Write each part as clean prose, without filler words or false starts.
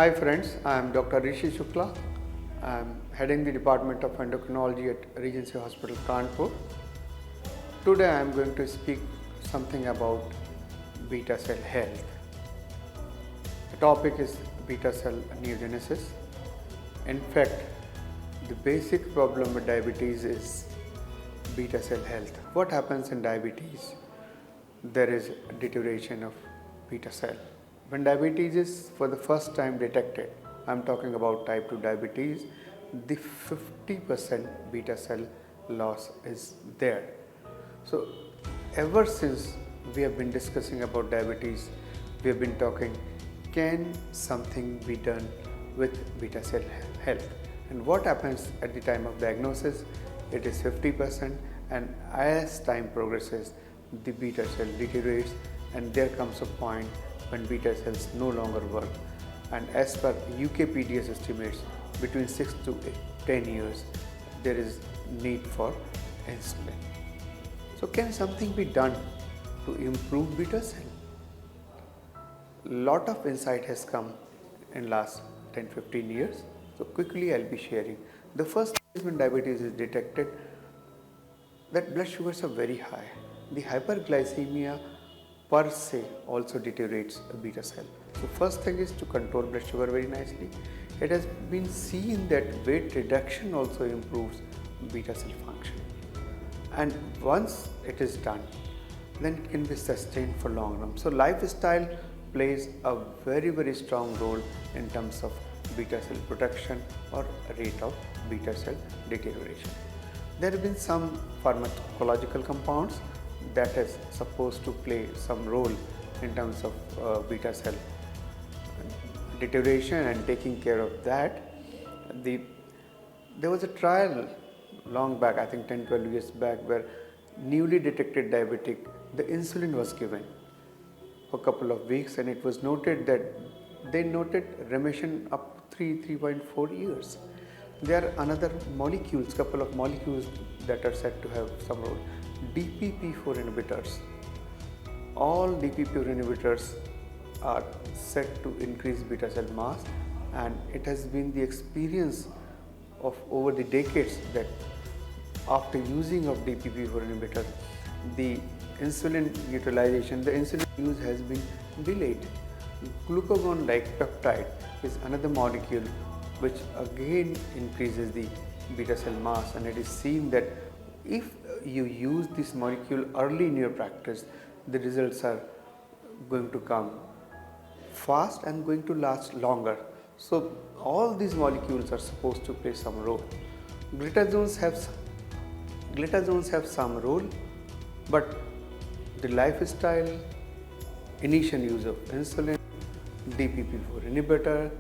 Hi friends, I am Dr. Rishi Shukla. I am heading the Department of Endocrinology at Regency Hospital, Kanpur. Today I am going to speak something about beta cell health. The topic is beta cell neogenesis. In fact, the basic problem with diabetes is beta cell health. What happens in diabetes? There is deterioration of beta cell. When diabetes is for the first time detected, I am talking about type 2 diabetes, the 50% beta cell loss is there. So ever since we have been discussing about diabetes, we have been talking, can something be done with beta cell health? And what happens at the time of diagnosis? It is 50%, and as time progresses, the beta cell deteriorates, and there comes a point when beta cells no longer work. And as per UK PDS estimates, between 6 to 10 years, there is need for insulin. So can something be done to improve beta cell? Lot of insight has come in last 10-15 years. So quickly I'll be sharing. The first is when diabetes is detected, that blood sugars are very high. The hyperglycemia per se also deteriorates a beta cell. So first thing is to control blood sugar very nicely. It has been seen that weight reduction also improves beta cell function. And once it is done, then it can be sustained for long run. So lifestyle plays a very strong role in terms of beta cell protection or rate of beta cell deterioration. There have been some pharmacological compounds that is supposed to play some role in terms of beta cell deterioration and taking care of that. There was a trial long back, I think 10-12 years back, where newly detected diabetic, the insulin was given for a couple of weeks, and it was noted that they noted remission up to 3.4 years. There are another molecules, couple of molecules that are said to have some role. DPP4 inhibitors. All DPP4 inhibitors are said to increase beta cell mass, and it has been the experience of over the decades that after using of DPP4 inhibitor, the insulin utilization, the insulin use has been delayed. Glucagon-like peptide is another molecule which again increases the beta cell mass, and it is seen that if you use this molecule early in your practice, the results are going to come fast and going to last longer. So all these molecules are supposed to play some role. Glitazones have some role, but the lifestyle, initial use of insulin, DPP4 inhibitor,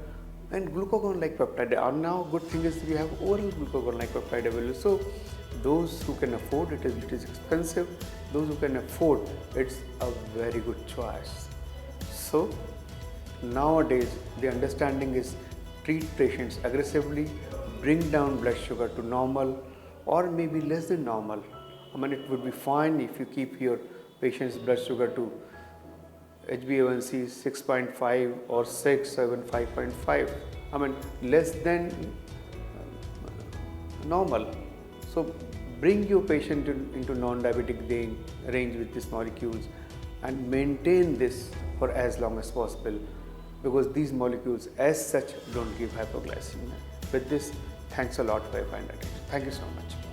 and glucagon-like peptide. And now good thing is we have oral glucagon-like peptide available. So those who can afford it is expensive. Those who can afford, it's a very good choice. So nowadays the understanding is treat patients aggressively, bring down blood sugar to normal or maybe less than normal. I mean, it would be fine if you keep your patient's blood sugar to HbA1c 6.5 or 6, 7, 5.5. I mean, less than normal. So bring your patient into non-diabetic range with these molecules and maintain this for as long as possible, because these molecules as such don't give hypoglycemia. With this, thanks a lot for your kind attention. Thank you so much.